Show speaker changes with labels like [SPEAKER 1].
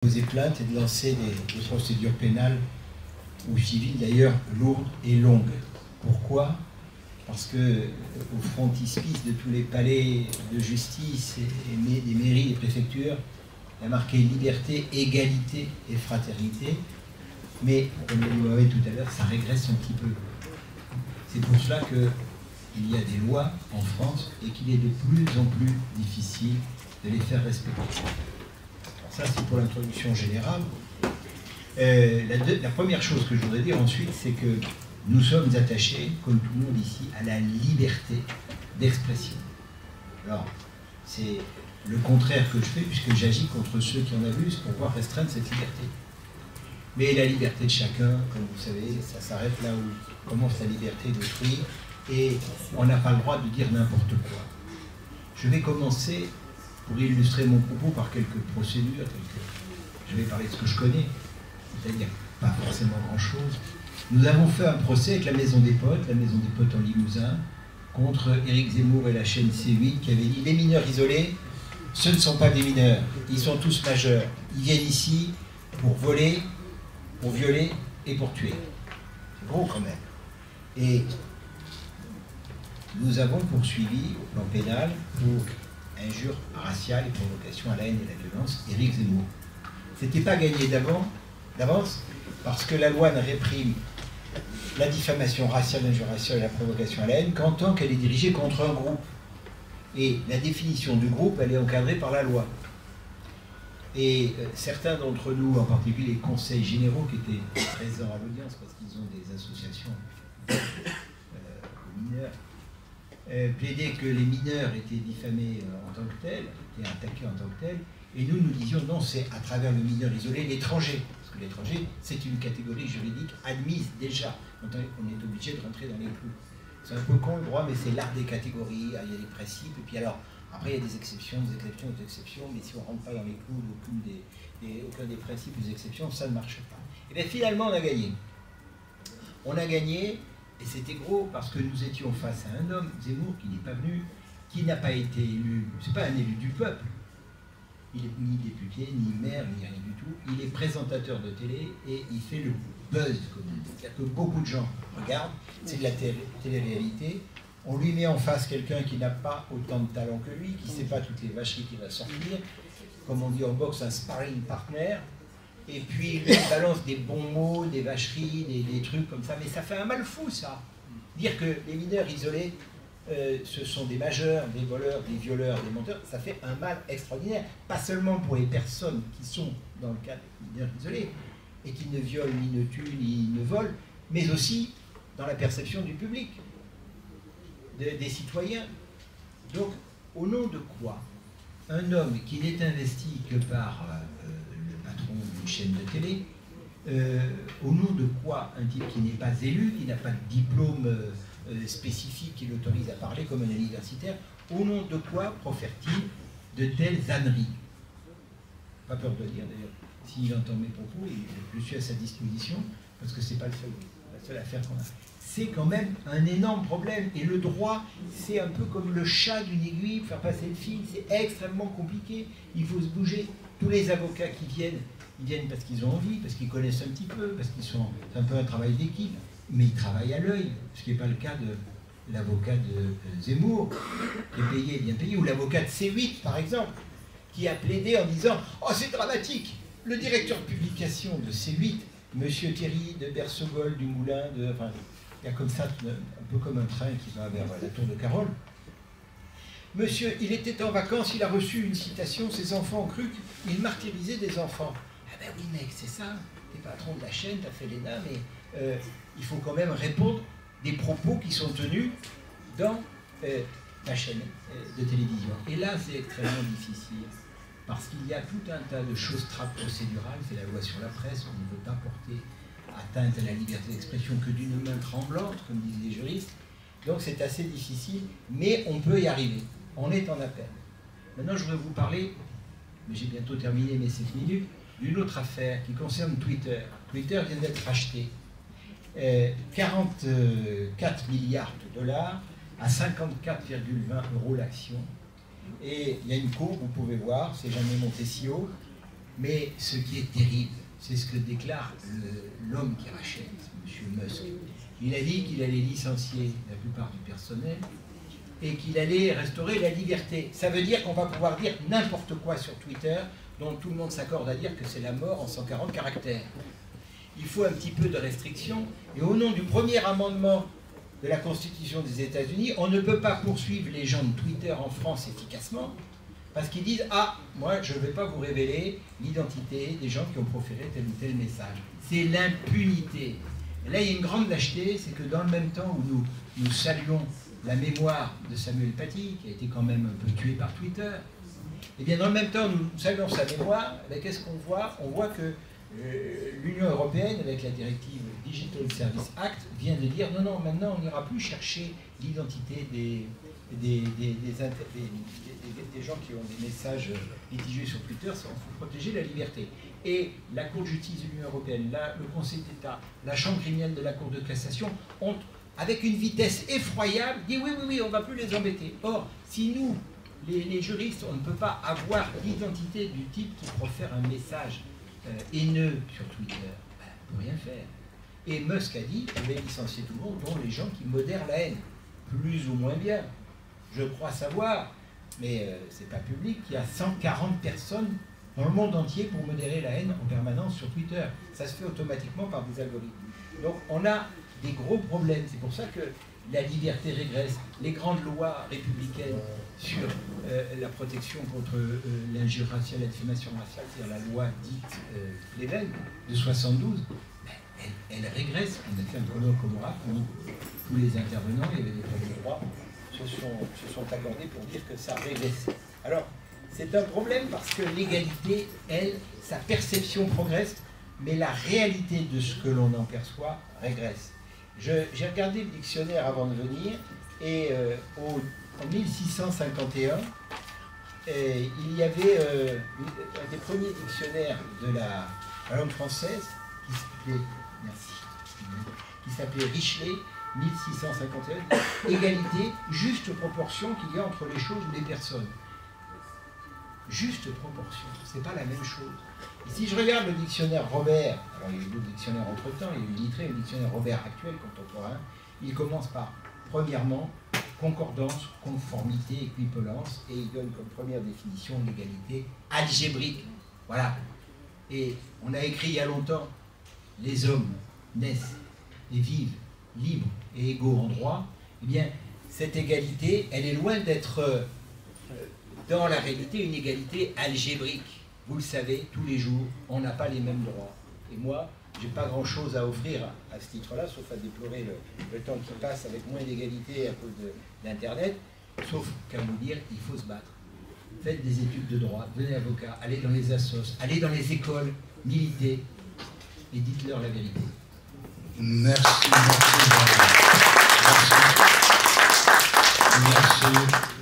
[SPEAKER 1] Poser plainte et de lancer des procédures pénales ou civiles d'ailleurs lourdes et longues. Pourquoi? Parce que au frontispice de tous les palais de justice et des mairies, des préfectures, il y a marqué liberté, égalité et fraternité. Mais, comme l'a dit Mohamed tout à l'heure, ça régresse un petit peu. C'est pour cela qu'il y a des lois en France et qu'il est de plus en plus difficile de les faire respecter. Ça, c'est pour l'introduction générale. La première chose que je voudrais dire ensuite, c'est que nous sommes attachés, comme tout le monde ici, à la liberté d'expression. Alors, c'est le contraire que je fais, puisque j'agis contre ceux qui en abusent pour pouvoir restreindre cette liberté. Mais la liberté de chacun, comme vous savez, ça s'arrête là où commence la liberté d'autrui, et on n'a pas le droit de dire n'importe quoi. Je vais commencer, pour illustrer mon propos, par quelques procédures. Je vais parler de ce que je connais, c'est-à-dire pas forcément grand-chose. Nous avons fait un procès avec la Maison des Potes en Limousin, contre Éric Zemmour et la chaîne C8 qui avait dit « Les mineurs isolés, ce ne sont pas des mineurs, ils sont tous majeurs. Ils viennent ici pour voler, pour violer et pour tuer. » C'est gros quand même. Et nous avons poursuivi au plan pénal pour injure raciale et provocation à la haine et la violence Éric Zemmour. C'était pas gagné d'avance parce que la loi ne réprime la diffamation raciale, l'injure raciale et la provocation à la haine qu'en tant qu'elle est dirigée contre un groupe. Et la définition du groupe, elle est encadrée par la loi. Et certains d'entre nous, en particulier les conseils généraux qui étaient présents à l'audience parce qu'ils ont des associations de mineurs, plaidaient que les mineurs étaient diffamés en tant que tels, étaient attaqués en tant que tels, et nous disions non, c'est à travers le mineur isolé, l'étranger, parce que l'étranger, c'est une catégorie juridique admise déjà, on est obligé de rentrer dans les clous. C'est un peu con le droit, mais c'est l'art des catégories, il y a des principes, et puis alors, après il y a des exceptions, mais si on ne rentre pas dans les clous aucun des principes ou des exceptions, ça ne marche pas. Et bien finalement, on a gagné. On a gagné. Et c'était gros parce que nous étions face à un homme, Zemmour, qui n'est pas venu, qui n'a pas été élu, c'est pas un élu du peuple, il n'est ni député, ni maire, ni rien du tout, il est présentateur de télé et il fait le buzz, comme on dit. C'est-à-dire que beaucoup de gens regardent, c'est de la télé-réalité, on lui met en face quelqu'un qui n'a pas autant de talent que lui, qui ne sait pas toutes les vacheries qu'il va sortir, comme on dit en boxe, un sparring partner. Et puis il balance des bons mots, des vacheries, des trucs comme ça. Mais ça fait un mal fou, ça. Dire que les mineurs isolés, ce sont des majeurs, des voleurs, des violeurs, des menteurs, ça fait un mal extraordinaire. Pas seulement pour les personnes qui sont dans le cas des mineurs isolés, et qui ne violent, ni ne tuent, ni ne volent, mais aussi dans la perception du public, des citoyens. Donc, au nom de quoi un homme qui n'est investi que par d'une chaîne de télé, au nom de quoi un type qui n'est pas élu, qui n'a pas de diplôme spécifique qui l'autorise à parler comme un universitaire, au nom de quoi profère-t-il de telles âneries? Pas peur de le dire d'ailleurs, s'il entend mes propos, je suis à sa disposition, parce que c'est pas la seule affaire qu'on a. C'est quand même un énorme problème, et le droit, c'est un peu comme le chat d'une aiguille, faire passer le fil, c'est extrêmement compliqué, il faut se bouger. Tous les avocats qui viennent, ils viennent parce qu'ils ont envie, parce qu'ils connaissent un petit peu, parce qu'ils sont... C'est un peu un travail d'équipe, mais ils travaillent à l'œil, ce qui n'est pas le cas de l'avocat de Zemmour, qui est payé, bien payé, ou l'avocat de C8, par exemple, qui a plaidé en disant « Oh, c'est dramatique !» Le directeur de publication de C8, Monsieur Thierry de Bersogol, du Moulin, enfin, il y a comme ça, un peu comme un train qui va vers la tour de Carole. Monsieur, il était en vacances, il a reçu une citation, ses enfants ont cru qu'il martyrisait des enfants. Ah ben oui mec, c'est ça, t'es patron de la chaîne, t'as fait l'ENA, mais il faut quand même répondre des propos qui sont tenus dans la chaîne de télévision. Et là, c'est extrêmement difficile, parce qu'il y a tout un tas de choses procédurales, c'est la loi sur la presse, on ne veut pas porter atteinte à la liberté d'expression que d'une main tremblante, comme disent les juristes, donc c'est assez difficile, mais on peut y arriver. On est en appel. Maintenant, je voudrais vous parler, mais j'ai bientôt terminé mes 7 minutes, d'une autre affaire qui concerne Twitter. Twitter vient d'être racheté. 44 milliards de dollars à 54,20 € l'action. Et il y a une courbe, vous pouvez voir, c'est jamais monté si haut, Mais ce qui est terrible, c'est ce que déclare l'homme qui rachète, M. Musk. Il a dit qu'il allait licencier la plupart du personnel et qu'il allait restaurer la liberté. Ça veut dire qu'on va pouvoir dire n'importe quoi sur Twitter, dont tout le monde s'accorde à dire que c'est la mort en 140 caractères. Il faut un petit peu de restriction, et au nom du premier amendement de la Constitution des États-Unis, on ne peut pas poursuivre les gens de Twitter en France efficacement, parce qu'ils disent « Ah, moi, je ne vais pas vous révéler l'identité des gens qui ont proféré tel ou tel message. » C'est l'impunité. Et là, il y a une grande lâcheté, c'est que dans le même temps où nous saluons la mémoire de Samuel Paty, qui a été quand même un peu tué par Twitter, et bien dans le même temps, nous saluons sa mémoire, qu'est-ce qu'on voit? On voit que l'Union européenne, avec la directive Digital Service Act, vient de dire non, non, maintenant on n'ira plus chercher l'identité des gens qui ont des messages litigieux sur Twitter, il faut protéger la liberté. Et la Cour de justice de l'Union européenne, le Conseil d'État, la Chambre criminelle de la Cour de cassation ont, avec une vitesse effroyable, dit oui, oui, oui, on ne va plus les embêter. Or, si nous, les juristes, on ne peut pas avoir l'identité du type qui profère un message haineux sur Twitter, on ne peut rien faire. Et Musk a dit qu'il va licencier tout le monde, dont les gens qui modèrent la haine, plus ou moins bien. Je crois savoir, mais c'est pas public, qu'il y a 140 personnes dans le monde entier pour modérer la haine en permanence sur Twitter. Ça se fait automatiquement par des algorithmes. Donc on a des gros problèmes. C'est pour ça que la liberté régresse. Les grandes lois républicaines sur la protection contre l'injure raciale, la diffamation raciale, c'est-à-dire la loi dite Pleven de 72, elle régresse. On a fait un colloque au Morat où tous les intervenants, il y avait des projets de droit, se sont accordés pour dire que ça régresse. Alors, c'est un problème parce que l'égalité, elle, sa perception progresse, mais la réalité de ce que l'on en perçoit régresse. J'ai regardé le dictionnaire avant de venir, et en 1651, il y avait un des premiers dictionnaires de la langue française qui s'appelait Richelet, 1651, égalité, juste proportion qu'il y a entre les choses ou les personnes. Juste proportion, c'est pas la même chose. Et si je regarde le dictionnaire Robert, alors il y a eu d'autres dictionnaires entre-temps, il y a eu Littré, le dictionnaire Robert actuel, contemporain, il commence par, premièrement, concordance, conformité, équivalence, et il donne comme première définition l'égalité algébrique. Voilà. Et on a écrit il y a longtemps, les hommes naissent et vivent libres et égaux en droit. Eh bien, cette égalité, elle est loin d'être dans la réalité une égalité algébrique. Vous le savez, tous les jours, on n'a pas les mêmes droits. Et moi, je n'ai pas grand-chose à offrir à ce titre-là, sauf à déplorer le temps qui passe avec moins d'égalité à cause d'Internet, sauf qu'à vous dire, il faut se battre. Faites des études de droit, devenez avocat, allez dans les assos, allez dans les écoles, militez, et dites-leur la vérité.
[SPEAKER 2] Merci, merci. Merci. Merci.